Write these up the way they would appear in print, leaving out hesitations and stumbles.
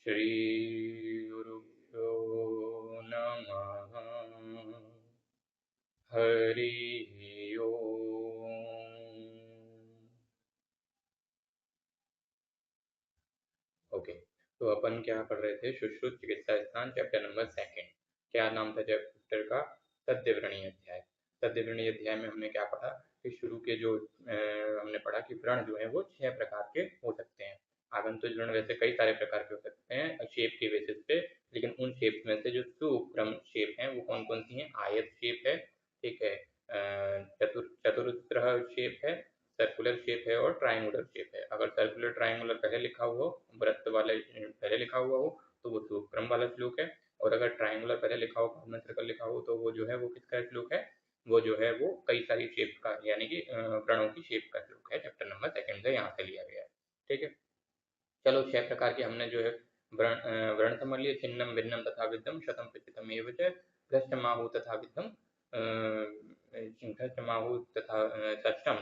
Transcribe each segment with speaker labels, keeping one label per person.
Speaker 1: श्रीगुरुभ्यो नमः। हरि ओम। ओके, तो अपन क्या पढ़ रहे थे? सुश्रुत चिकित्सा स्थान, चैप्टर नंबर 2। क्या नाम था चैप्टर का? तद्विवरणीय अध्याय। तद्विवरणीय अध्याय में हमने क्या पढ़ा कि शुरू के जो हमने पढ़ा कि व्रण जो है वो 6 प्रकार के हो सकते हैं। आगंतुक व्रण वैसे कई सारे प्रकार के हो सकते हैं शेप के बेसिस पे, लेकिन उन शेप में से जो सुक्रम शेप है वो कौन कौन सी हैं? आयत शेप है, ठीक है, चतुरस्र शेप है, सर्कुलर शेप है और ट्रायंगुलर शेप है। अगर सर्कुलर ट्रायंगुलर पहले लिखा हुआ हो, वृत्त वाले पहले लिखा हुआ हो तो वो सुक्रम वाला श्लोक है, और अगर ट्रायंगुलर पहले लिखा हो, कॉमन सर्कल लिखा हो तो वो जो है वो किसका श्लोक है? वो जो है वो कई सारी शेप का यानी कि व्रणों की शेप का श्लोक है। चैप्टर नंबर 2 से यहाँ से लिया गया है, ठीक है। चलो 6 प्रकार के हमने जो है व्रण समझ लिए। छिन्नम भिन्नम तथा विद्धम शतम प्रचितम एव च भ्रष्टमाहु तथा विद्धम भ्रष्टमाहु तथा षष्टम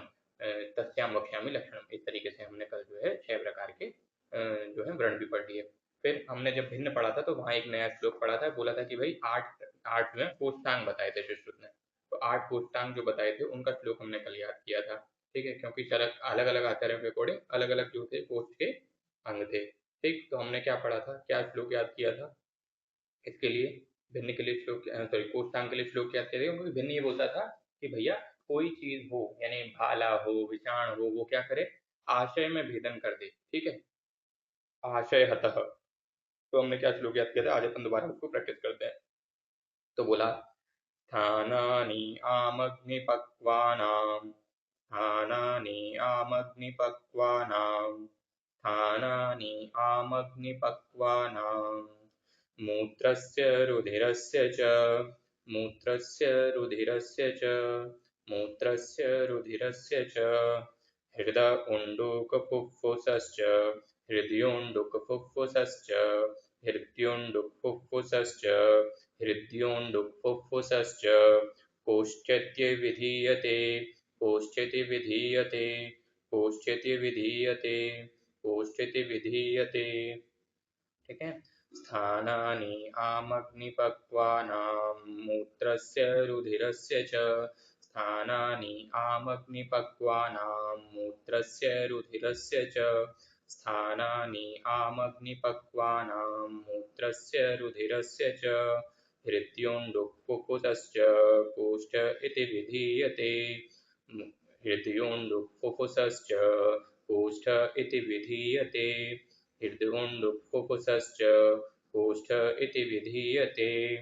Speaker 1: तस्याम वक्ष्यामि लक्षणम। इस तरीके से हमने कल जो है 6 प्रकार के जो है व्रण भी पढ़ लिए। फिर हमने जब भिन्न पढ़ा था तो वहाँ एक नया श्लोक पढ़ा था, बोला था कि भाई 8 जो है कोष्ठांग बताए थे सुश्रुत ने, तो 8 कोष्ठांग जो बताए थे उनका श्लोक हमने कल याद किया था, ठीक है। क्योंकि अलग अलग आचार्यों के अकॉर्डिंग अलग अलग जो थे कोष्ठ के अंग थे, ठीक। तो हमने क्या पढ़ा था, क्या श्लोक याद किया था इसके लिए? भिन्न के लिए श्लोक, सॉरी कोष्ठांग के लिए श्लोक याद किया था, क्योंकि भिन्न ये बोलता था कि भैया कोई चीज हो यानी भाला हो विषाण हो, वो क्या करे? आशय में भेदन कर दे, ठीक है, आशय हतः। तो हमने क्या श्लोक याद किया था? आज अपन दोबारा उसको प्रैक्टिस करते हैं। तो बोला स्थानानि आमग्निपक्वानां, स्थानानि आमग्निपक्वानां, स्थानानि आमग्निपक्वानां, मूत्रस्य रुधिरस्य च, मूत्रस्य रुधिरस्य च, मूत्रस्य रुधिरस्य च, हृद उण्डुकफुफ्फुसश्च, हृदयोण्डुकफुफ्फुसश्च, हृद्योण्डुकफुफ्फुसश्च, हृद्योण्डुकफुफ्फुसश्च, कोष्ठ्यति विधीयते, कोष्ठ्यति विधीयते, कोष्ठ्यति विधीयते, कोष्ठ्यति विधीयते, ठीक है। स्थानानि आमग्निपक्वानां, मूत्रस्य रुधिरस्य च, स्थानानि आमग्निपक्वानां, मूत्रस्य रुधिरस्य च, स्थानानि आमग्निपक्वानां, मूत्रस्य रुधिरस्य च, हृद्योण्डुकफुफ्फुसश्च, कोष्ठ इति विधीयते, हृद्योण्डुकफुफ्फुसश्च, कोष्ठ इति विधीयते, हृद्योण्डुकफुफ्फुसश्च, कोष्ठ इति विधीयते।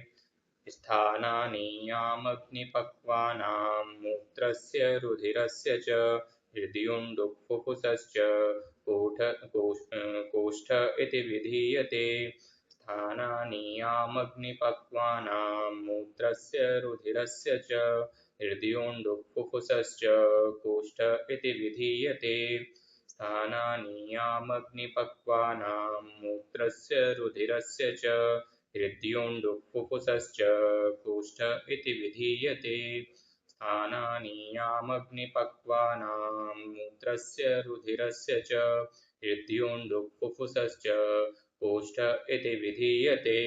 Speaker 1: स्थानानि आमग्निपक्वानां, मूत्रस्य रुधिरस्य च, हृद्योण्डुकफुफ्फुसश्च, कोष्ठ इति विधीयते। स्थानानि आमग्निपक्वानां, मूत्रस्य रुधिरस्य च, हृद्योण्डुकफुफ्फुसश्च, कोष्ठ इति विधीयते। स्थानानि आमग्निपक्वानां, मूत्रस्य रुधिरस्य च, हृद्योण्डुकफुफ्फुसश्च, कोष्ठ इति विधीयते। स्थानानि आमग्निपक्वानां, मूत्रस्य रुधिरस्य च, हृद्योण्डुकफुफ्फुसश्च, कोष्ठ इति विधीयते।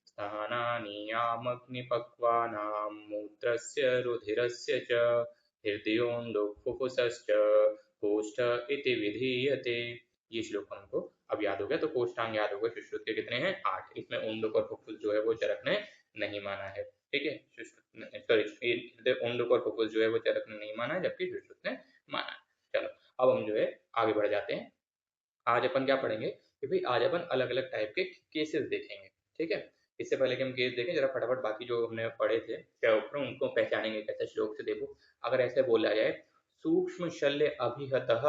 Speaker 1: स्थानानि आमग्निपक्वानां, मूत्रस्य रुधिरस्य च, हृद्योण्डुकफुफ्फुसश्च, कोष्ठ इति विधीयते। ये श्लोक हमको अब याद हो गया। तो कोष्ठांग याद हो गए। सुश्रुत के कितने हैं? 8। इसमें उंडुक और फुफ्फुस जो है वो चरक ने नहीं माना है, ठीक है। सॉरी, उंडुक और फुफ्फुस जो है वो चरक ने नहीं माना है, जबकि सुश्रुत ने माना है। चलो अब हम जो है आगे बढ़ जाते हैं। आज अपन क्या पढ़ेंगे कि भाई आज अपन अलग अलग टाइप के केसेस देखेंगे, ठीक है। इससे पहले कि हम केस देखें, जरा फटाफट बाकी जो हमने पढ़े थे क्या ऊपर उनको पहचानेंगे कैसे श्लोक से। देखो, अगर ऐसे बोला जाए सूक्ष्म शल्य अभिहतः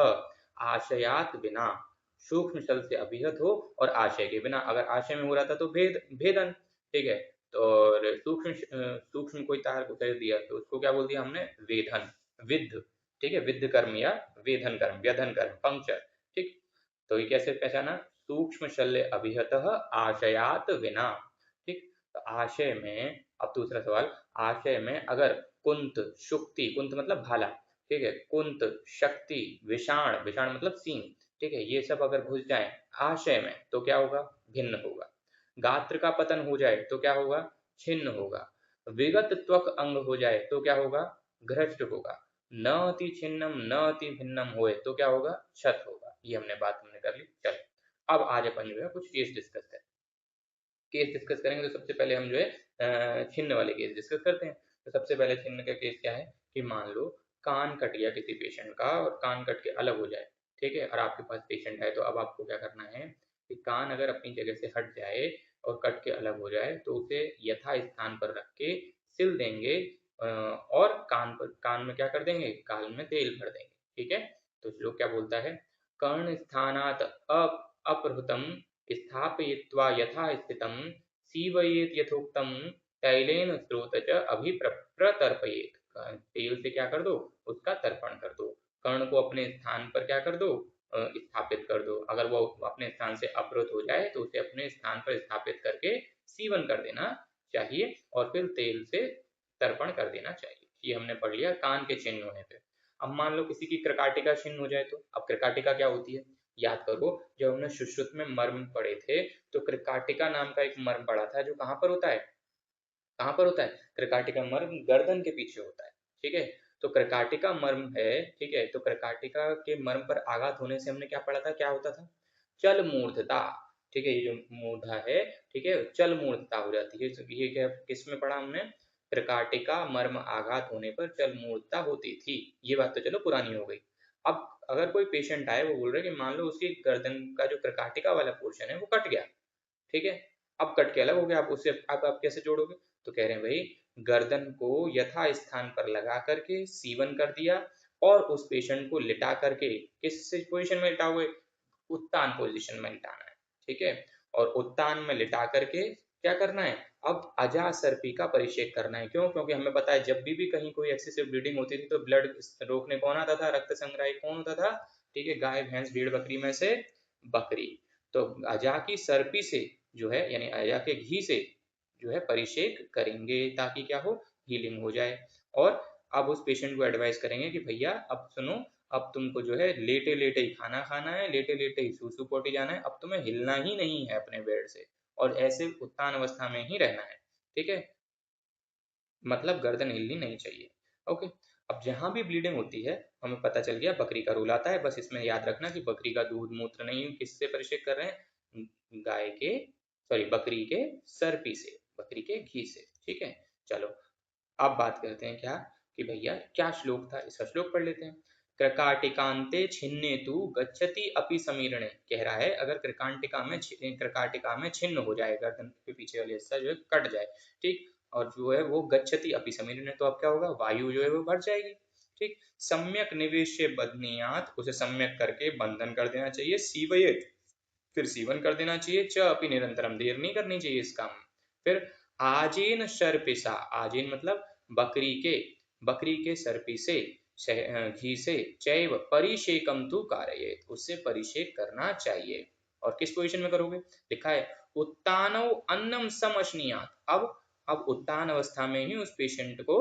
Speaker 1: आशयात बिना, सूक्ष्म शल से अभिहत हो और आशय के बिना, अगर आशय में हो रहा था तो भेदन, ठीक है। तो और सूक्ष्म कोई तार उतर दिया तो उसको क्या बोल दिया हमने? वेधन, विद्ध, ठीक है, विद्ध कर्म या वेधन कर्म, व्यधन कर्म, पंक्चर, ठीक। तो ये कैसे पहचाना? सूक्ष्म शल्य अभिहतः आशयात विना, ठीक। तो आशय में, अब दूसरा सवाल, आशय में अगर कुंत शुक्ति, कुंत मतलब भाला, ठीक है, कुंत शक्ति विषाण, विषाण मतलब सींग, ठीक है, ये सब अगर घुस जाए आशय में तो क्या होगा, भिन्न होगा। गात्र का पतन हो जाए तो क्या होगा, छिन्न होगा। विगत त्वक अंग हो जाए तो क्या होगा, घ्रष्ट होगा। न अति छिन्नम न अति भिन्नम होए तो क्या होगा, क्षत होगा। ये हमने कर ली। चलो अब आज अपन जो है कुछ केस डिस्कस करें। केस डिस्कस करेंगे तो सबसे पहले हम जो है छिन्न वाले केस डिस्कस करते हैं। तो सबसे पहले छिन्न का केस क्या है कि मान लो कान कट गया किसी पेशेंट का और कान कट के अलग हो जाए, ठीक है, और आपके पास पेशेंट है तो अब आपको क्या करना है कि कान अगर अपनी जगह से हट जाए और कट के अलग हो जाए तो उसे यथा स्थान पर रख के सिल देंगे और कान में क्या कर देंगे, कान में तेल भर देंगे, ठीक है। तो श्लोक क्या बोलता है, कर्ण स्थानात अपहृतम स्थापयित्वा यथा स्थितं सीवयेत यथोक्तं तैलेन स्रोतच प्रतर्पयेत। तेल से क्या कर दो, उसका तर्पण कर दो। कर्ण को अपने स्थान पर क्या कर दो, स्थापित कर दो। अगर वो अपने स्थान से अपहृत हो जाए तो उसे अपने स्थान पर स्थापित करके सीवन कर देना चाहिए और फिर तेल से तर्पण कर देना चाहिए। ये हमने पढ़ लिया कान के चिन्ह होने पे। अब मान लो किसी की कृकाटिका चिन्ह हो जाए तो अब कृकाटिका क्या होती है, याद करो जब हमने सुश्रुत में मर्म पढ़े थे तो कृकाटिका नाम का एक मर्म पढ़ा था जो कहाँ पर होता है, कहाँ पर होता है, कृकाटिका मर्म गर्दन के पीछे होता है, ठीक है। तो कृकाटिका मर्म है, ठीक है, तो कृकाटिका के मर्म पर आघात होने से हमने क्या पढ़ा था, क्या होता था, चल मूर्धता, ठीक है, ये जो मूर्धा है, ठीक है, चल मूर्धता हो जाती है। ये क्या किस में पढ़ा हमने, कृकाटिका मर्म आघात होने पर चल मूर्धता होती थी। ये बात तो चलो पुरानी हो गई। अब अगर कोई पेशेंट आए वो बोल रहे कि मान लो उसकी गर्दन का जो कृकाटिका वाला पोर्शन है वो कट गया, ठीक है, अब कट के अलग हो गया, आप उससे आप कैसे जोड़ोगे, तो कह रहे हैं भाई गर्दन को यथा स्थान पर लगा करके सीवन कर दिया और उस पेशेंट को लिटा करके किस पोजीशन में लिटाओगे, उत्तान पोजीशन में लिटाना है, ठीक है। और उत्तान में लिटा करके क्या करना है, अब अजासर्पी का परिषेक करना है। क्यों, क्योंकि हमें पता है जब भी कहीं कोई एक्सेसिव ब्लीडिंग होती थी तो ब्लड रोकने कौन आता था, रक्त संग्राही कौन होता था, ठीक है, गाय भैंस भेड़ बकरी में से बकरी। तो अजा की सर्पी से जो है यानी अजा के घी से जो है परिषेक करेंगे ताकि क्या हो, हीलिंग हो जाए। और अब उस पेशेंट को एडवाइस करेंगे कि भैया अब सुनो, अब तुमको जो है लेटे लेटे ही खाना खाना है, लेटे लेटे ही सूसू पोटी जाना है, अब तुम्हें हिलना ही नहीं है अपने बेड से और ऐसे उत्तान अवस्था में ही रहना है, ठीक है, मतलब गर्दन हिलनी नहीं चाहिए। ओके, अब जहां भी ब्लीडिंग होती है हमें पता चल गया बकरी का रूल आता है। बस इसमें याद रखना कि बकरी का दूध मूत्र नहीं, किससे परिषेक कर रहे हैं, गाय के सॉरी बकरी के सर्पी से, बकरी के घी से, ठीक है। चलो अब बात करते हैं क्या कि भैया क्या श्लोक था, इसका श्लोक पढ़ लेते हैं। कृकाटिकांते छिन्ने तु गच्छति अपि समीरणे, कह रहा है अगर कृकाटिका में छिन्न हो जाए, गर्दन के पीछे वाले हिस्सा जो है कट जाए, ठीक, और जो है वो गच्छति अपि समीरणे, तो अब क्या होगा, वायु जो है वो बढ़ जाएगी, ठीक। सम्यक निवेश्य बध्नियात, उसे सम्यक करके बंधन कर देना चाहिए। सीवयेत, फिर सीवन कर देना चाहिए। च अपनी निरंतरम, देर नहीं करनी चाहिए इस काम में। फिर आजीन शर्पिसा, आजीन मतलब बकरी के सर्पी से घी से, चैव परिषेकम तु कारयेत, उससे परिषेक करना चाहिए। और किस पोजीशन में करोगे, लिखा है उत्तानव अन्नम समश्नियात, अब उत्तान अवस्था में ही उस पेशेंट को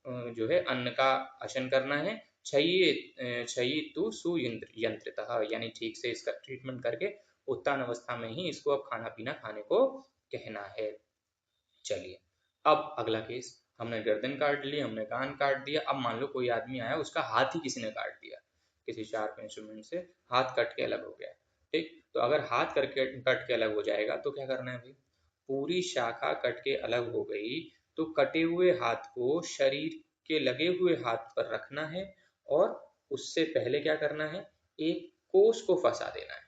Speaker 1: जो है अन्न का अशन करना है। छयी तु सुयंत्रितः, यानी ठीक से इसका ट्रीटमेंट करके उत्तान अवस्था में ही इसको अब खाना पीना खाने को कहना है। चलिए अब अगला केस, हमने गर्दन काट ली, हमने कान काट दिया। अब मान लो कोई आदमी आया उसका हाथ ही किसी ने काट दिया, किसी शार्प इंस्ट्रूमेंट से हाथ कट के अलग हो गया, ठीक। तो अगर हाथ करके कट के अलग हो जाएगा तो क्या करना है भाई, पूरी शाखा कट के अलग हो गई तो कटे हुए हाथ को शरीर के लगे हुए हाथ पर रखना है और उससे पहले क्या करना है, एक कोष को फंसा देना है,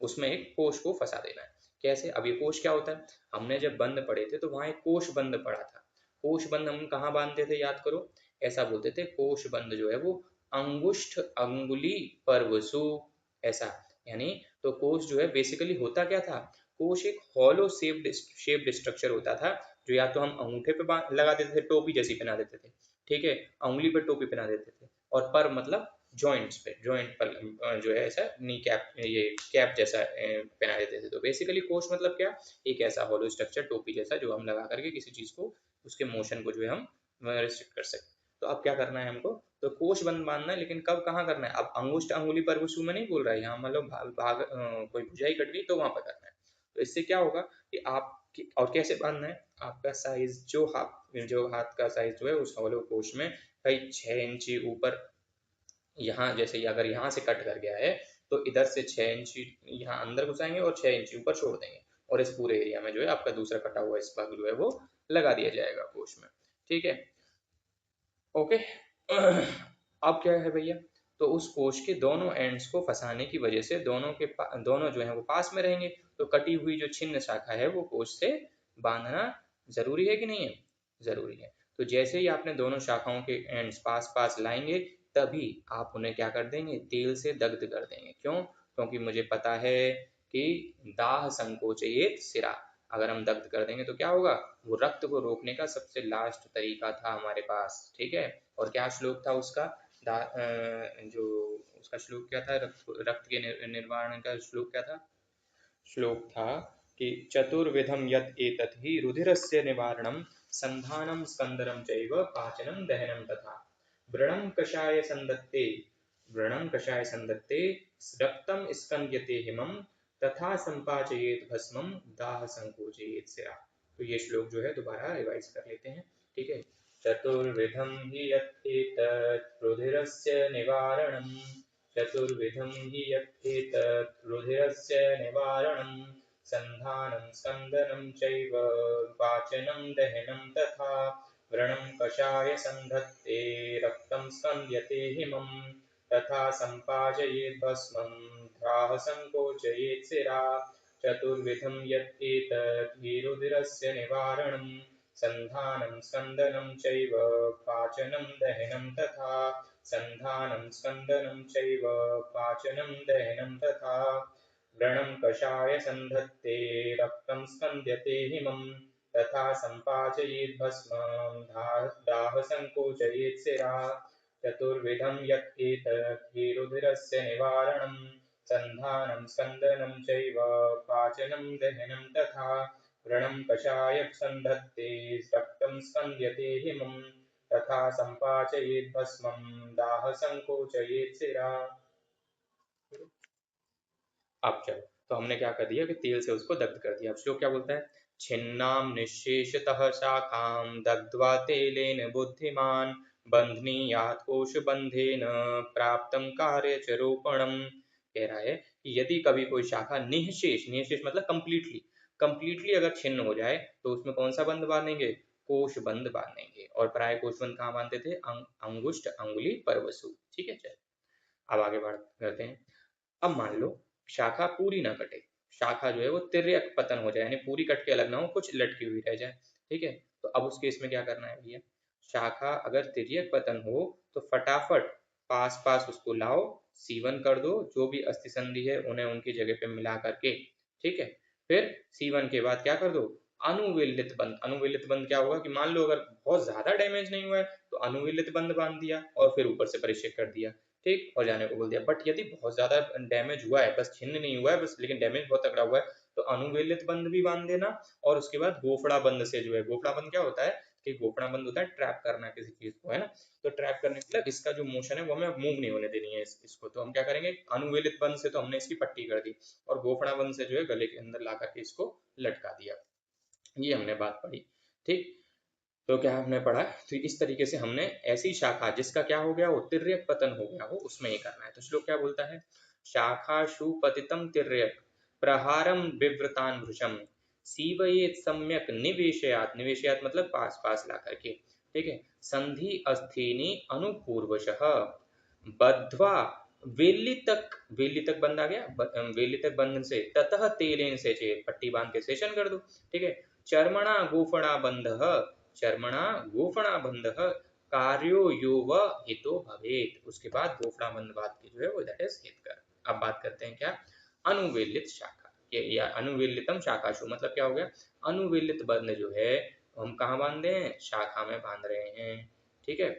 Speaker 1: उसमें एक कोष को फंसा देना है। कैसे, अब ये कोष क्या होता है, हमने जब बंद पढ़े थे तो वहां एक कोष बंद पढ़ा था। कोष बंद हम कहाँ बांधते थे, याद करो, ऐसा बोलते थे कोष बंद जो है वो अंगुष्ठ अंगुली पर्वसु, ऐसा, यानी तो कोष जो है बेसिकली होता क्या था, कोष एक हॉलो शेप्ड स्ट्रक्चर होता था जो या तो हम अंगूठे पे लगा देते थे, टोपी जैसी पहना देते थे, ठीक है, अंगुली पे टोपी पहना देते थे, और पर मतलब जॉइंट्स पे, जॉइंट पर जो है ऐसा नी कैप, ये कैप जैसा पहना देते थे। तो बेसिकली कोष मतलब क्या, एक ऐसा हॉलो स्ट्रक्चर टोपी जैसा जो हम लगा करके किसी चीज को, उसके मोशन को जो है हम रिस्ट्रिक्ट कर सकते। तो अब क्या करना है हमको, तो कोष बंद बांधना है, लेकिन कब कहाँ करना है? अब अंगुष्ठ अंगुली परवसु में नहीं बोल रहा है यहाँ, मतलब कोई भुजाई कट गई तो वहां पर करना है। तो इससे क्या होगा कि आप और कैसे बांधना है? आपका साइज जो हाथ का साइज जो है उस हॉलो कोष में कई 6 इंची ऊपर, यहाँ जैसे अगर यहाँ से कट कर गया है तो इधर से 6 इंची यहाँ अंदर घुसाएंगे और 6 इंची ऊपर छोड़ देंगे, और इस पूरे एरिया में जो है आपका दूसरा कटा हुआ इस भाग जो है वो लगा दिया जाएगा कोष में। ठीक है, ओके। अब क्या है भैया, तो उस कोष के दोनों एंड्स को फंसाने की वजह से दोनों जो है वो पास में रहेंगे, तो कटी हुई जो छिन्न शाखा है वो कोष से बांधना जरूरी है कि नहीं है? जरूरी है। तो जैसे ही आपने दोनों शाखाओं के एंड्स पास पास लाएंगे, तभी आप उन्हें क्या कर देंगे? तेल से दग्ध कर देंगे। क्यों? क्योंकि मुझे पता है कि दाह संकोचयेत सिरा, अगर हम दग्ध कर देंगे तो क्या होगा? वो रक्त को रोकने का सबसे लास्ट तरीका था हमारे पास। ठीक है, और क्या श्लोक था उसका? जो उसका श्लोक क्या था? रक्त के निर्वाण का श्लोक क्या था? श्लोक था कि चतुर्विधम यत् एतत् हि रुधिरस्य निवारणं संधानं स्कंदनं चैव पाचनं दहनं तथा व्रणं कषाय संदत्ते रक्तम स्कंद्यते हिमं तथा संपाचयेत भस्मं दाह संकोचयेत सिरा। तो ये श्लोक जो है दोबारा रिवाइज कर लेते हैं। ठीक है, चतुर्विधम हि यत् एतत् रुधिरस्य निवारणं चतुर्विधं हि यत् रुधिरस्य निवारणं संधानं स्कन्दनं चैव पाचनं दहनं तथा व्रणं कषाय संधत्ते रक्तं स्कन्द्यते हिमं तथा सम्पाचयेत् भस्मं धाः संकोचयेत् सिरा। चतुर्विधं यत् एतत् हि रुधिरस्य निवारणं संधानं स्कन्दनं चैव पाचनं दहनं तथा संधानं स्कन्दनं चैव पाचनं दहनं तथा व्रणं कषाय संधत्ते रक्तं स्कन्द्यते हिमं तथा सम्पाचयेत् भस्मं दाह संकोचयेत् सिरा। चतुर्विधं यत् एतत् हि रुधिरस्य निवारणं संधानं स्कन्दनं चैव पाचनं दहनं तथा व्रणं कषाय संधत्ते रक्तं स्कन्द्यते हिमं तथा संपाचयेत् भस्मं दाह संकोचयेत् सिरा। अब चलो, तो हमने क्या कर दिया कि तेल से उसको दग्ध कर दिया। अब श्लोक क्या बोलता है? छिन्नाम निःशेषतः शाखां दग्ध्वा तेलेन बुद्धिमान बंधनीयात् कोश बंधेन प्राप्तं कार्य च रोपणम। कह रहा है कि यदि कभी कोई शाखा निःशेष, निःशेष मतलब कंप्लीटली अगर छिन्न हो जाए तो उसमें कौन सा बंध बांधेंगे? कोश बंध बांधेंगे। और प्राय कोश बंध कहाँ बांधते थे? अंगुष्ठ अंगुली परवसु। ठीक है, चल अब आगे बढ़ करते हैं। अब मान लो शाखा पूरी ना कटे, शाखा जो है वो तिर्यक पतन हो जाए, यानी पूरी कट के अलग ना हो, कुछ लटकी हुई रह जाए। ठीक है, तो अब उस केस में क्या करना है भैया? शाखा अगर तिर्यक पतन हो तो फटाफट पास पास उसको लाओ, सीवन कर दो, जो भी अस्थि संधि है उन्हें उनकी जगह पे मिला करके। ठीक है, फिर सीवन के बाद क्या कर दो? अनुविलित बंध। अनुविलित बंध क्या होगा कि मान लो अगर बहुत ज्यादा डैमेज नहीं हुआ है तो अनुविलित बंध बांध दिया और फिर ऊपर से परिक्षेप कर दिया, ठीक हो जाने को बोल दिया। बट यदि बहुत ज्यादा डैमेज हुआ है, बस छिन्न नहीं हुआ है बस, लेकिन डैमेज बहुत तगड़ा हुआ है, तो अनुवेलित बंध भी बांध देना। और उसके बाद गोफड़ा बंध से जो है, गोफड़ा बंध क्या होता है कि गोफड़ा बंध होता है ट्रैप करना किसी चीज को, है ना। तो ट्रैप करने के लिए इसका जो मोशन है वो हमें मूव नहीं होने देनी है इसको। तो हम क्या करेंगे? अनुवेलित बंध से तो हमने इसकी पट्टी कर दी, और गोफड़ा बंध से जो है गले के अंदर ला करके इसको लटका दिया। ये हमने बात पढ़ी, ठीक। तो क्या हमने पढ़ा? तो इस तरीके से हमने ऐसी शाखा जिसका क्या हो गया हो? तिर्यक पतन हो गया हो, उसमें ये करना है। तो श्लोक क्या बोलता है? शाखाशु पतितम तिर्यक प्रहारम विव्रतान भृशम सीवयेत सम्यक निवेशयात। निवेशयात मतलब पास पास ला करके। ठीक है, संधि अस्थेनी अनुपूर्वशः बद्ध्वा वेलितक, वेलितक बंध आ गया, वेलितक बंधन से ततः तेलेन से चेत, पट्टी बांध के सेशन कर दो। ठीक है, चर्मणा गोफणा बंध, चर्मणा गोफणा बंध कार्यो यो व हितो भवेत। उसके बाद गोफणा बंध बात की जो है वो दैट इज हितकर। अब बात करते हैं क्या? अनुवेलित शाखा, या अनुवेलितम शाखाशु मतलब क्या हो गया? अनुवेलित बंध जो है हम कहाँ बांध रहे हैं? शाखा में बांध रहे हैं। ठीक है,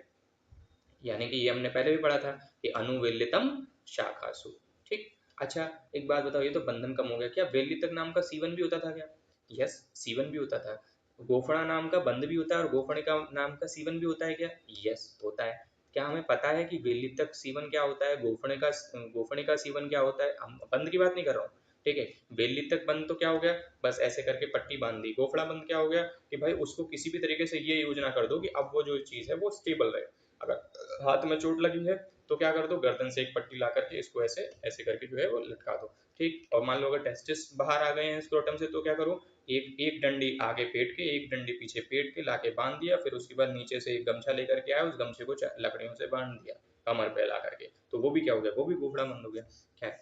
Speaker 1: यानी कि ये हमने पहले भी पढ़ा था कि अनुवेलितम शाखासु। ठीक, अच्छा एक बात बताओ, ये तो बंधन कम हो गया, क्या वेलितक नाम का सीवन भी होता था क्या? यस, सीवन भी होता था। गोफणा नाम का बंध भी होता है और गोफणे का नाम का सीवन भी होता है क्या? यस होता है। क्या हमें पता है कि वेलितक सीवन क्या होता है, गोफणिका सीवन क्या होता है? हम बंद की बात नहीं कर रहा हूँ, ठीक है। वेलितक बंद तो क्या हो गया, बस ऐसे करके पट्टी बांध दी। गोफड़ा बंद क्या हो गया कि भाई उसको किसी भी तरीके से ये यूज ना कर दो कि अब वो जो चीज है वो स्टेबल रहे। अगर हाथ में चोट लगी है तो क्या कर दो, गर्दन से एक पट्टी ला करके इसको ऐसे ऐसे करके जो है वो लटका दो, ठीक। और मान लो अगर टेस्टिस बाहर आ गए हैं स्क्रोटम से, तो क्या करो, एक एक डंडी आगे पेट के, एक डंडी पीछे पेट के लाके बांध दिया, फिर उसके बाद नीचे से एक गमछा लेकर के आया, उस गमछे को लकड़ियों से बांध दिया कमर पे ला करके, तो वो भी क्या हो गया, वो भी गोफड़ा बंद हो गया। खैर,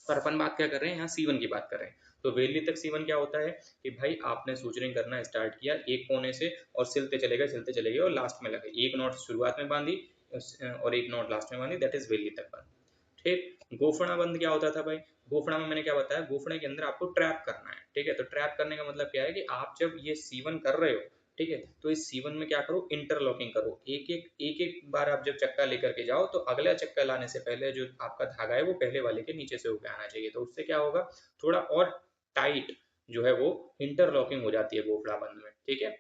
Speaker 1: पर अपन बात क्या कर रहे हैं यहाँ, सीवन की बात कर रहे हैं। तो वेली तक सीवन क्या होता है कि भाई आपने सूचरिंग करना स्टार्ट किया एक कोने से और सिलते चले गए और लास्ट में लगे, एक नॉट शुरुआत में बांधी और एक नॉट लास्ट में बांधी, दैट इज वेली तक बंद, ठीक। गोफना बंद क्या होता था भाई, गोफना में मैंने क्या बताया, गोफने के अंदर आपको ट्रैप करना है, ठीक है। तो ट्रैप करने का मतलब क्या है कि आप जब ये सीवन कर रहे हो, ठीक है, तो इस सीवन में क्या करो, इंटरलॉकिंग करो, एक एक बार आप जब चक्का लेकर के जाओ तो अगला चक्का लाने से पहले जो आपका धागा है वो पहले वाले के नीचे से होकर आना चाहिए, तो उससे क्या होगा, थोड़ा और टाइट जो है वो इंटरलॉकिंग हो जाती है गोफड़ा बंद में, ठीक है।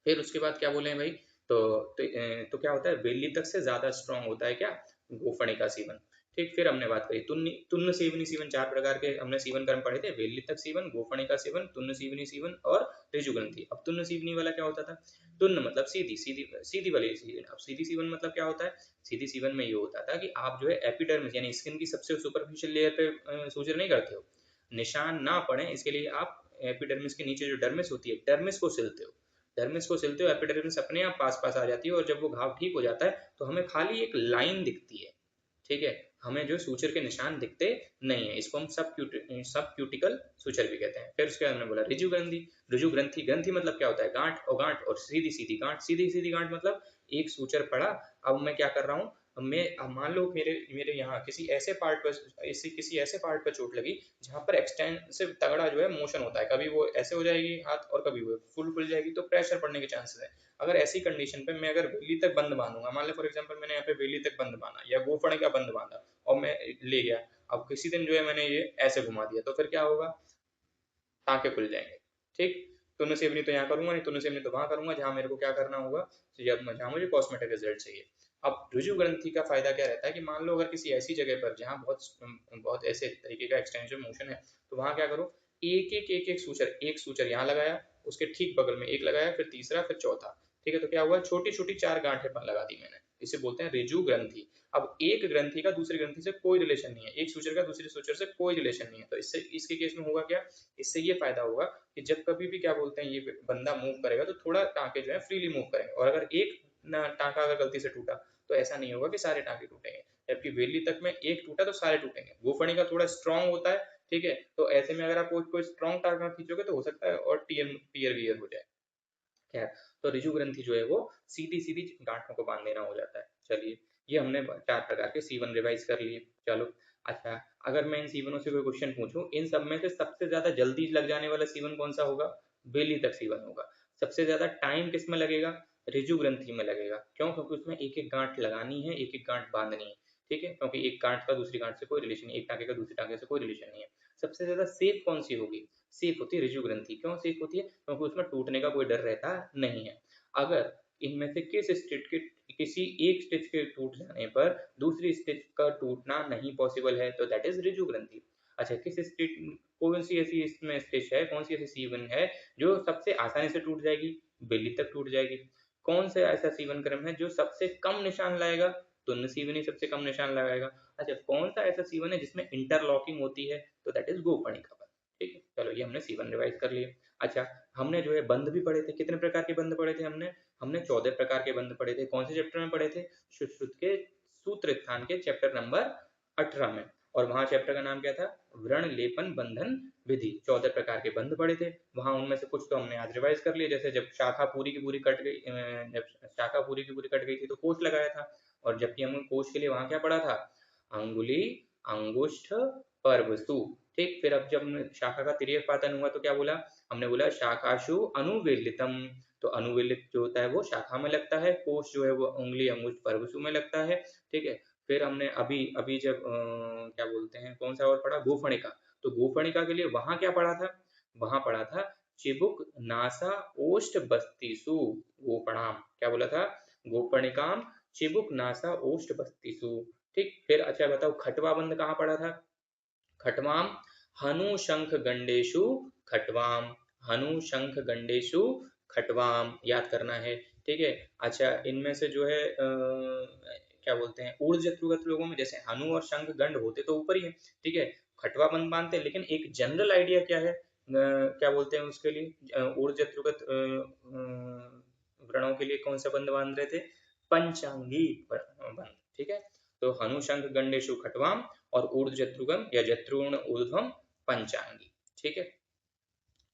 Speaker 1: फिर उसके बाद क्या बोले भाई, तो क्या होता है, वेली तक से ज्यादा स्ट्रांग होता है क्या, गोफणे का सीवन, ठीक। फिर हमने बात करी तुन्न तुन्न सीवनी सीवन, चार प्रकार के हमने सीवन कर्म पढ़े थे, वेली तक सीवन, गोफणे का सीवन, तुन्न सीवनी सीवन और ऋजुग्रंथि। अब तुन्न सीवनी वाला क्या होता था, तुन्न मतलब सीधी सीधी सीधी वाली सीवन। अब सीधी सीवन मतलब क्या होता है, सीधी सीवन में ये होता था कि आप जो है एपिडर्मिस यानी स्किन की सबसे सुपरफिशियल लेयर पे सूजन नहीं करते हो, निशान ना पड़े इसके लिए आप एपिडर्मिस के नीचे जो डर्मिस होती है, डर्मिस को सिलते हो, डर्मिस को सिलते हो, एपिडर्मिस अपने आप पास पास आ जाती है, और जब वो घाव ठीक हो जाता है तो हमें खाली एक लाइन दिखती है, ठीक है, हमें जो सूचर के निशान दिखते नहीं है, इसको हम सब क्यूटिकल सूचर भी कहते हैं। फिर उसके बाद हमने बोला रिजु ग्रंथि, रिजु ग्रंथि, ग्रंथि मतलब क्या होता है, गांठ, और गांठ और सीधी सीधी गांठ, सीधी सीधी गांठ मतलब एक सूचर पड़ा, अब मैं क्या कर रहा हूँ, मैं अब मान लो मेरे मेरे यहाँ किसी ऐसे पार्ट पर, किसी ऐसे पार्ट पर चोट लगी जहाँ पर एक्सटेंसिव तगड़ा जो है मोशन होता है, कभी वो ऐसे हो जाएगी हाथ और कभी वो फुल खुल जाएगी, तो प्रेशर पड़ने के चांसेस है। अगर ऐसी कंडीशन पे मैं अगर वेली तक बंद बांधूंगा, मान लो फॉर एग्जांपल मैंने यहाँ पे वेली तक बंद बांधा या गोफणे का बंद बांधा और मैं ले गया, अब किसी दिन जो है मैंने ये ऐसे घुमा दिया, तो फिर क्या होगा, टाँके खुल जाएंगे, ठीक। तो नसीब नहीं तो यहाँ करूंगा, नहीं तो नसीब नहीं तो वहां करूंगा, जहां मेरे को क्या करना होगा, जहां मुझे कॉस्मेटिक रिजल्ट चाहिए। अब रुजु ग्रंथि का फायदा क्या रहता है कि मान लो अगर किसी ऐसी जगह पर जहाँ बहुत बहुत ऐसे तरीके का एक्सटेंशन मोशन है, तो वहां क्या करो, एक सूचर यहाँ लगाया, उसके ठीक बगल में एक लगाया, फिर तीसरा, फिर चौथा, ठीक है। तो क्या हुआ, छोटी छोटी चार गांठें लगा दी मैंने, इसे बोलते हैं रिजु ग्रंथि। अब एक ग्रंथि का दूसरी ग्रंथि से कोई रिलेशन नहीं है, एक सूचर का दूसरे सूचर से कोई रिलेशन नहीं है, तो इससे इसके केस में होगा क्या, इससे ये फायदा होगा कि जब कभी भी क्या बोलते हैं ये बंदा मूव करेगा तो थोड़ा टाँके जो है फ्रीली मूव करेंगे, और अगर एक टाँका अगर गलती से टूटा तो ऐसा नहीं होगा कि सारे टाँके टूटेंगे, जबकि वेली तक में एक टूटा तो सारे टूटेंगे। गोफणी का थोड़ा स्ट्रांग होता है, ठीक है, तो ऐसे में अगर आप कोई स्ट्रांग टाँका खींचोगे तो हो सकता है और टीयर वियर हो जाए। खैर, तो ऋजु ग्रंथि जो है वो सीधी सीधी गांठों को बांध देना हो जाता है। चलिए, ये हमने चार प्रकार के सीवन रिवाइज कर लिए। चलो, अच्छा, अगर मैं इन सीवनों से कोई क्वेश्चन पूछूं, इन सब में से सबसे ज्यादा जल्दी लग जाने वाला सीवन कौन सा होगा, बेली तक सीवन होगा। सबसे ज्यादा टाइम किस में लगेगा, ऋजु ग्रंथि में लगेगा। क्यों, क्योंकि उसमें एक एक गांठ लगानी है, एक एक गांठ बांधनी है, ठीक है, क्योंकि एक गांठ का दूसरी गांठ से कोई रिलेशन नहीं, एक टाँके का दूसरे टाँके से कोई रिलेशन नहीं है। सबसे ज्यादा सेफ कौन सी होगी, सेफ होती है ऋजु ग्रंथि। क्यों सेफ होती है, क्योंकि उसमें टूटने का कोई डर रहता नहीं है। अगर इनमें से किसी एक स्टिच के टूट जाने पर दूसरी स्टिच का टूटना नहीं पॉसिबल है, तो दैट इज ऋजु ग्रंथि। अच्छा, किस स्टिच, कौन सी ऐसी इसमें स्टिच है, कौन सी ऐसी सीवन है जो सबसे आसानी से टूट जाएगी, बेली तक टूट जाएगी। कौन सा ऐसा सीवन क्रम है जो सबसे कम निशान लाएगा, तुन्न सीवन ही सबसे कम निशान लगाएगा। अच्छा, कौन सा ऐसा सीवन है जिसमें इंटरलॉकिंग होती है, तो दैट इज गोफणी का बंध, ठीक है। चलो, ये हमने सीवन रिवाइज कर लिए। अच्छा, हमने जो है बंद भी पढ़े थे, कितने प्रकार के बंद पढ़े थे हमने 14 प्रकार के बंद पढ़े थे। कौन से चैप्टर में पढ़े थे, सुश्रुत के सूत्र स्थान के चैप्टर नंबर 18 में, और वहां चैप्टर का नाम क्या था, व्रण लेपन बंधन विधि। 14 प्रकार के बंद पढ़े थे, वहां उनमें से कुछ तो हमने आज रिवाइज कर लिए, जैसे जब शाखा पूरी की पूरी कट गई, जब शाखा पूरी की पूरी कट गई थी तो कोष लगाया था, और जबकि हम कोष के लिए वहां क्या पढ़ा था, अंगुली, अंगुष्ठ, पर्वसु, ठीक। फिर अब जब शाखा का तिर्यक पातन हुआ तो क्या बोला, हमने बोला शाखाशु अनुवेलितम, तो अनुवेलित जो होता है वो शाखा में लगता है, कोष जो है वो उंगली, अंगुष्ठ, पर्वसु में लगता है, ठीक है। फिर हमने अभी अभी जब क्या बोलते हैं, कौन सा और पढ़ा, गोफणिका। तो गोफणिका के लिए वहां क्या पढ़ा था, वहां पढ़ा था चिबुक, नासा, ओष्ठ, बस्तीसु, गोपणाम। क्या बोला था, गोपणिकाम, चिबुक नासा ओष्ठ बस्तिसु। ठीक, फिर अच्छा बताओ खटवा बंद कहाँ पड़ा था? खटवाम हनु शंख गंडेशु खटवाम, हनु शंख गंडेशु खटवाम, याद करना है। ठीक है, अच्छा इनमें से जो है क्या बोलते हैं, ऊर्ध्व जत्रुगत लोगों में जैसे हनु और शंख गंड होते तो ऊपर ही है, ठीक है, खटवा बंद बांधते हैं, लेकिन एक जनरल आइडिया क्या है, क्या बोलते हैं उसके लिए, ऊर्ध्व जत्रुगत व्रणों के लिए कौन सा बंद बांध रहे थे? पंचांगी बंद। ठीक है, तो हनु शंख गंडेशु खटवाम और ऊर्ध्व जत्रुगम या जत्रुण ऊर्ध्वम पंचांगी। ठीक है,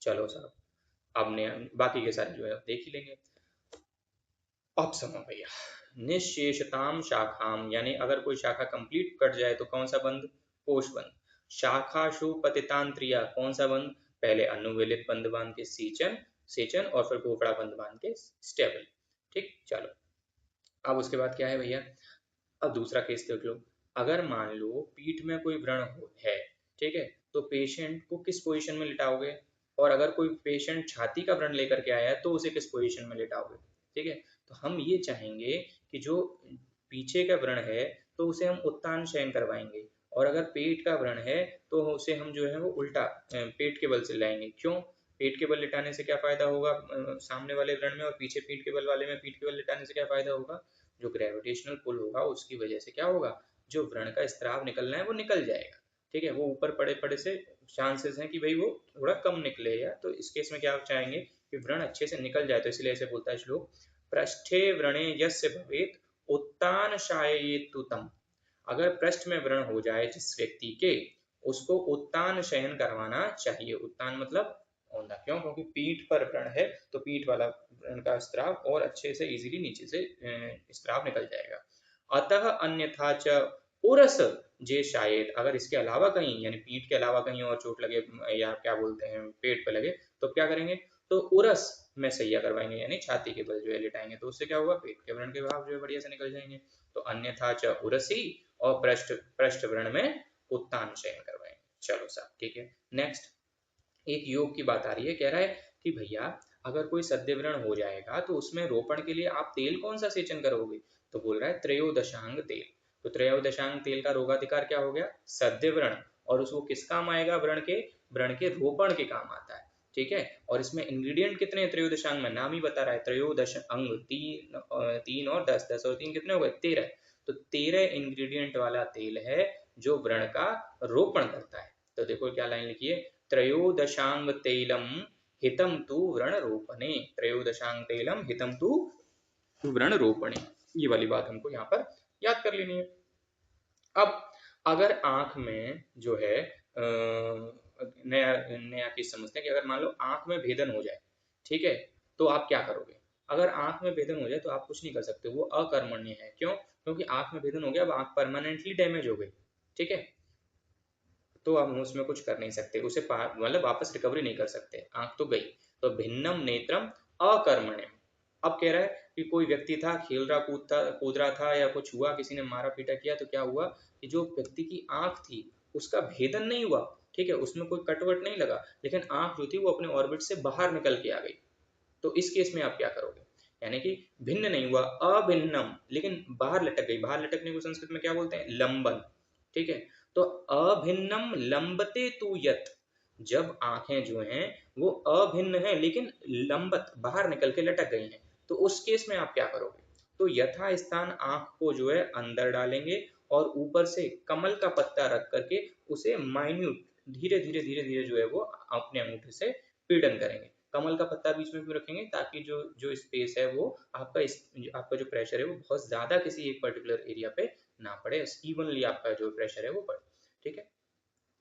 Speaker 1: चलो साहब, अब ने बाकी के सारे जो है देख ही लेंगे। अब समझो भैया, निशेषताम शाखाम, यानी अगर कोई शाखा कंप्लीट कट जाए तो कौन सा बंद? कोश बंद। शाखाशु पतितांत्रिया, कौन सा बंद? पहले अनुवेलित बंद बांध के सीचन सेचन और फिर घोपड़ा बंद बांध के स्टेबल। ठीक, चलो अब उसके बाद क्या है भैया, अब दूसरा केस देख लो। अगर मान लो पीठ में कोई व्रण हो है, ठीक है, तो पेशेंट को किस पोजीशन में लिटाओगे? और अगर कोई पेशेंट छाती का व्रण लेकर के आया है तो उसे किस पोजीशन में लिटाओगे? ठीक है, तो हम ये चाहेंगे कि जो पीछे का व्रण है तो उसे हम उत्तान शयन करवाएंगे, और अगर पेट का व्रण है तो उसे हम जो है वो उल्टा पेट के बल से लाएंगे। क्यों? पेट के बल लिटाने से क्या फायदा होगा सामने वाले व्रण में, और पीछे पीठ के बल वाले में पीठ के बल लिटाने से क्या फायदा होगा? जो ग्रेविटेशनल पुल होगा उसकी वजह से क्या होगा, जो व्रण का स्त्राव निकलना है वो निकल जाएगा। ठीक है, वो ऊपर पड़े पड़े से चांसेस हैं कि भाई वो थोड़ा कम निकले, या तो इस केस में क्या आप चाहेंगे कि व्रण अच्छे से निकल जाए, तो इसलिए ऐसे बोलता है श्लोक, पृष्ठे व्रणे यस्य भवेत उत्तान शाययेतु तम। अगर पृष्ठ में व्रण हो जाए जिस व्यक्ति के, उसको उत्तान शयन करवाना चाहिए। उत्तान मतलब औंधा। क्यों? क्योंकि पीठ पर व्रण है तो पीठ वाला व्रण का स्त्राव और अच्छे से इजीली नीचे से स्त्राव निकल जाएगा। अतः अन्यथा च उरस जे शायद, अगर इसके अलावा कहीं यानी पीठ के अलावा कहीं और चोट लगे या क्या बोलते हैं पेट पे लगे तो क्या करेंगे, तो उरस में सैया करवाएंगे, यानी छाती के बल जो है लिटाएंगे, तो उससे क्या होगा, पेट के व्रण के भाव जो है बढ़िया से निकल जाएंगे। तो अन्यथा च उरसी, और पृष्ठ पृष्ठ व्रण में उत्तान शयन करवाएंगे। चलो साहब ठीक है, नेक्स्ट एक योग की बात आ रही है, कह रहा है कि भैया अगर कोई सद्य व्रण हो जाएगा तो उसमें रोपण के लिए आप तेल कौन सा सेचन करोगे? तो बोल रहा है त्रयोदशांग तेल। तो त्रयोदशांग तेल का रोगाधिकार क्या हो गया? सद्य व्रण। और उसको किस काम आएगा? व्रण के रोपण के काम आता है। ठीक है, और इसमें इंग्रेडिएंट कितने हैं त्रयोदशांग में? नाम ही बता रहा है, त्रयोदश अंग, तीन और 10, 10 और 3 कितने हो गए? 13। तो 13 इंग्रेडिएंट वाला तेल है जो व्रण का रोपण करता है। तो देखो क्या लाइन लिखी है, त्रयोदशांग तैलम हितम तु व्रण रोपणे, त्रयोदशांग तैलम हितम तु व्रण रोपणे, ये वाली बात हमको यहाँ पर याद कर लेनी है। अब अगर आंख में जो है नया नया चीज समझते हैं कि अगर मान लो आंख में भेदन हो जाए, ठीक है, तो आप क्या करोगे? अगर आंख में भेदन हो जाए तो आप कुछ नहीं कर सकते, वो अकर्मण्य है। क्यों? क्योंकि आंख में भेदन हो गया, अब आंख परमानेंटली डैमेज हो गई। ठीक है, तो हम उसमें कुछ कर नहीं सकते, उसे मतलब वापस रिकवरी नहीं कर सकते, आंख तो गई। तो भिन्नम नेत्रम अकर्मण्यम। अब कह रहा है कि कोई व्यक्ति था, खेल रहा कूद रहा था या कुछ हुआ, किसी ने मारा पीटा किया, तो क्या हुआ कि जो व्यक्ति की आंख थी उसका भेदन नहीं हुआ, ठीक है, उसमें कोई कटवट नहीं लगा, लेकिन आंख जो थी वो अपने ऑर्बिट से बाहर निकल के आ गई। तो इस केस में आप क्या करोगे? यानी कि भिन्न नहीं हुआ, अभिन्नम, लेकिन बाहर लटक गई। बाहर लटकने को संस्कृत में क्या बोलते हैं? लंबन। ठीक है, तो अभिन्नम लंबते तु यत, जब आंखें जो हैं वो अभिन्न है लेकिन लंबत बाहर निकल के लटक गई हैं, तो उस केस में आप क्या करोगे? तो यथा स्थान आंख को जो है अंदर डालेंगे और ऊपर से कमल का पत्ता रख करके उसे माइन्यूट धीरे धीरे धीरे धीरे जो है वो अपने अंगूठे से पीड़न करेंगे। कमल का पत्ता बीच में क्यों रखेंगे? ताकि जो जो स्पेस है वो आपका जो प्रेशर है वो बहुत ज्यादा किसी एक पर्टिकुलर एरिया पे ना पड़े, इवनली आपका जो प्रेशर है वो पड़े। ठीक है,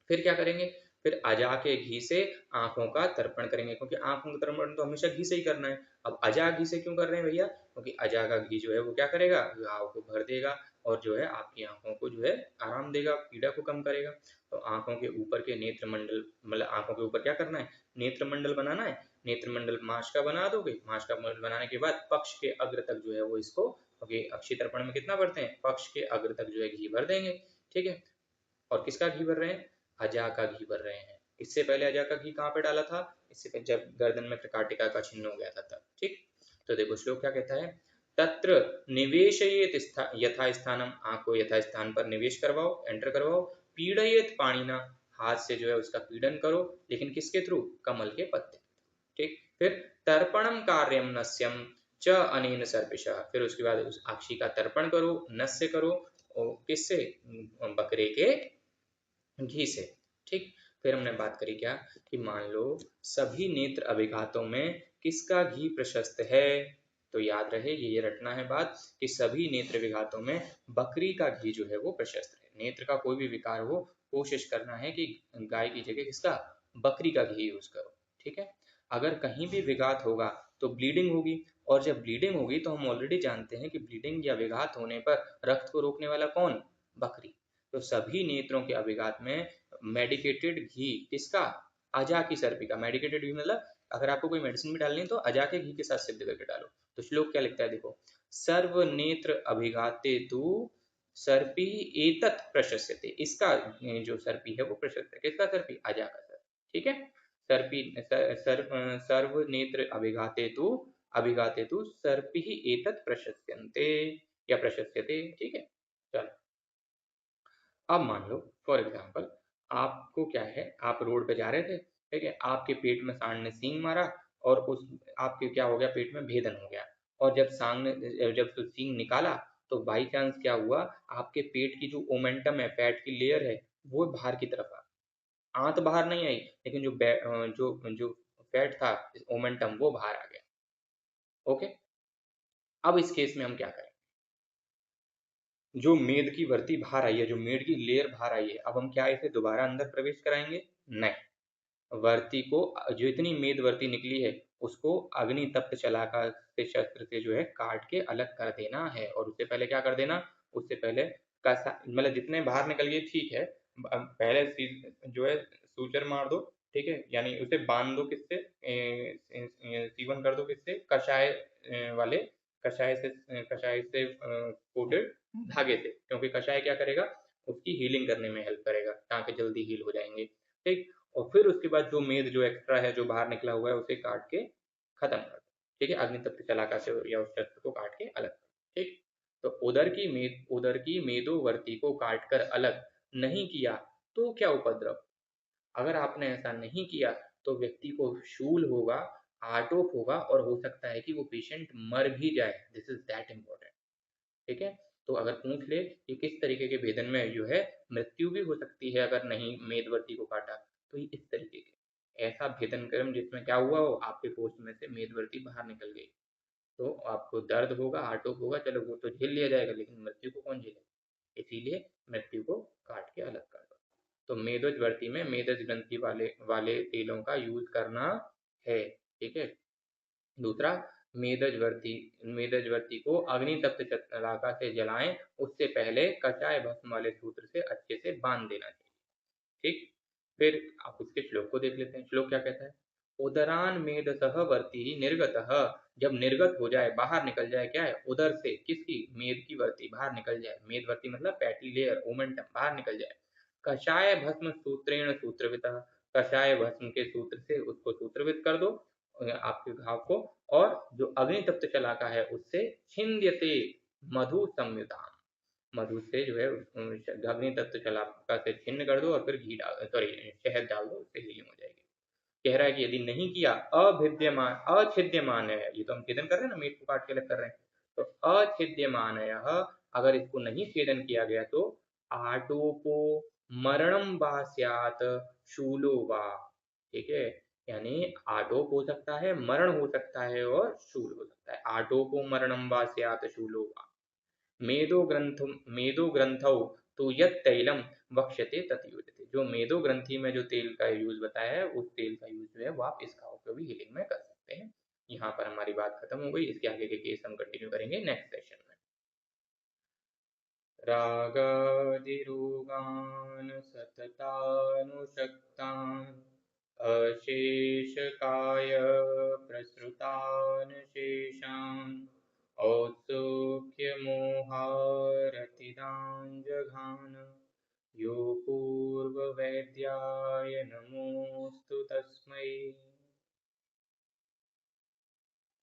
Speaker 1: फिर क्या करेंगे? फिर अजा के घी से आंखों का तर्पण करेंगे, क्योंकि आंखों का तर्पण तो हमेशा घी से ही करना है। अब अजा घी से क्यों कर रहे हैं भैया? क्योंकि अजा का घी जो है वो क्या करेगा, घाव को भर देगा और जो है आपकी आंखों को जो है आराम देगा, पीड़ा को कम करेगा। तो आंखों के ऊपर के नेत्र मंडल, मतलब आंखों के ऊपर क्या करना है? नेत्र मंडल बनाना है। नेत्र मंडल माश का बना दोगे, माश का मंडल बनाने के बाद पक्ष के अग्र तक जो है वो इसको, क्योंकि अक्षी तर्पण में कितना भरते हैं? पक्ष के अग्र तक जो है घी भर देंगे। ठीक है, और किसका घी भर रहे हैं? अजा का घी भर रहे हैं। इससे पहले अजा का घी कहाँ पे डाला था? इससे पहले जब गर्दन में त्रिकाटिका का चिन्ह हो गया था तब। ठीक, तो देखो श्लोक क्या कहता है, तत्र निवेशयेत यथा स्थानम, आँख को यथा स्थान पर निवेश करवाओ, एंटर करवाओ। पीड़येत पाणिना, हाथ से जो है उसका पीड़न करो, लेकिन किसके थ्रू? कमल के पत्ते। ठीक। फिर तर्पणम कार्यम नस्यम च अनेन सर्पिशः, फिर उसके बाद उस अक्षी का तर्पण करो, नस्य करो, और किससे? बकरे के घी से। ठीक। फिर हमने बात करी क्या कि मान लो सभी नेत्र अभिघातों में किसका घी प्रशस्त है, तो याद रहे ये रटना है बात कि सभी नेत्र विघातों में बकरी का घी जो है वो प्रशस्त है। नेत्र का कोई भी विकार हो, कोशिश करना है कि गाय की जगह किसका? बकरी का घी यूज करो। ठीक है। अगर कहीं भी विघात होगा तो ब्लीडिंग होगी, और जब ब्लीडिंग होगी तो हम ऑलरेडी जानते हैं कि ब्लीडिंग या विघात होने पर रक्त को रोकने वाला कौन? बकरी। तो सभी नेत्रों के अभिघात में मेडिकेटेड घी किसका? अजा की सर्पी का। मेडिकेटेड घी मतलब अगर आपको कोई मेडिसिन भी डालनी है तो अजा के घी के साथ सिद्ध करके डालो। तो श्लोक क्या लिखता है देखो, सर्व नेत्र अभिघाते तु सर्पी एतत् प्रशस्यते, इसका जो सर्पी है वो प्रशस्त है। किसका सर्पी? अजा का सर्प। ठीक है। सर्पी सर्व नेत्र अभिघाते तु सर्पी एतत् प्रशस्यन्ते या प्रशस्यते। ठीक है। चलो अब मान लो फॉर एग्जाम्पल आपको क्या है, आप रोड पे जा रहे थे, ठीक है, आपके पेट में सांड ने सींग मारा, और उस आपके क्या हो गया? पेट में भेदन हो गया। और जब सांड ने जब तो सींग निकाला तो बाई चांस क्या हुआ? आपके पेट की जो ओमेंटम है, फैट की लेयर है, वो बाहर की तरफ आ, आंत बाहर नहीं आई, लेकिन जो जो फैट था, ओमेंटम, वो बाहर आ गया। ओके। अब इस केस में हम क्या करें? जो मेद की वर्ती बाहर आई है, जो मेद की लेयर बाहर आई है, अब हम क्या इसे दोबारा अंदर प्रवेश कराएंगे? नहीं। वर्ती को, जो इतनी मेद वर्ती निकली है उसको अग्नि तप्त शलाका से, शस्त्र से जो है काट के अलग कर देना है। और उससे पहले क्या कर देना? उससे पहले मतलब जितने बाहर निकल गए ठीक है, पहले जो है सूचर मार दो। ठीक है, यानी उसे बांध दो किससे? सीवन कर दो किससे? कषाय वाले, कषाय से कोटेड धागे से, क्योंकि कषाय क्या करेगा? उसकी हीलिंग करने में हेल्प करेगा, ताकि जल्दी हील हो जाएंगे। ठीक। और फिर उसके बाद जो मेद जो एक्स्ट्रा है, जो बाहर निकला हुआ है, उसे काट के खत्म कर दो। ठीक है, अग्नि तप्त शलाका से या उस शस्त्र को काट के अलग कर दो। ठीक। तो उदर की मेदोवर्ती को काटकर अलग नहीं किया तो क्या उपद्रव? अगर आपने ऐसा नहीं किया तो व्यक्ति को शूल होगा, आटोप होगा, और हो सकता है कि वो पेशेंट मर भी जाए। This is that important. ठीक है। तो अगर पूछ ले कि किस तरीके के भेदन में जो है मृत्यु भी हो सकती है अगर नहीं मेदवर्ती को काटा, तो ये इस तरीके के ऐसा भेदन कर्म जिसमें क्या हुआ हो, आपके पोस्ट में से मेदवर्ती बाहर निकल गई, तो आपको दर्द होगा, आटोप होगा, चलो वो तो झेल लिया जाएगा, लेकिन मृत्यु को कौन झेलेगा? इसीलिए मृत्यु को काट के अलग कर दो। तो मेदोजवर्ती में मेदज ग्रंथि वाले वाले तेलों का यूज करना है। ठीक है। दूसरा, मेदजवर्ती मेदजवर्ती को अग्नि तप्त चतराका से जलाएं, उससे पहले कचाय भस्म वाले सूत्र से अच्छे से बांध देना चाहिए। ठीक। फिर आप उसके श्लोक को देख लेते हैं। श्लोक क्या कहता है? उदरान मेदसह वर्ती निर्गत, जब निर्गत हो जाए, बाहर निकल जाए, क्या है? उदर से, किसकी? मेद की वर्ती बाहर निकल जाए। मेदवर्ती मतलब फैटी लेयर, ओमेंटम बाहर निकल जाए। कषाय भस्म सूत्रेण सूत्रवित, कषाय भस्म के सूत्र से उसको सूत्रवित कर दो, आपके घाव को। और जो अग्नि तप्त शलाका है उससे छिंद्यते मधु संयुताम, मधु से जो है अग्नि तप्त शलाका से छिन्न कर दो, और फिर घी डाल, सॉरी, शहद डाल दो, उससे हीलिंग हो जाएगी। कह रहा है कि यदि नहीं किया, अभिद्यमान अछिद्यमान है, ये तो हम छेदन कर रहे हैं ना, मीट को काट के अलग कर रहे हैं, तो अछिद्यमान है, अगर इसको नहीं छेदन किया गया तो आटोपो मरणम वा स्यात् शूलो वा। ठीक है, यानी आटोप हो सकता है, मरण हो सकता है, और शूल हो सकता है। आटोपो मरणम वा स्यात् शूलो वा। मेदो ग्रंथौ तो यत तैलम वक्ष्यते तत् युज्यते, जो मेदो ग्रंथि में जो तेल का यूज बताया है, उस तेल का यूज जो है वो आप इस घाव को भी हीलिंग में कर सकते हैं। यहाँ पर हमारी बात खत्म हो गई। इसके आगे के केस हम कंटिन्यू करेंगे नेक्स्ट सेशन में। रागादिरोगान सततानुशक्तान अशेषकाय प्रसृतान शेषान् औत्सुक्यमानमूढान्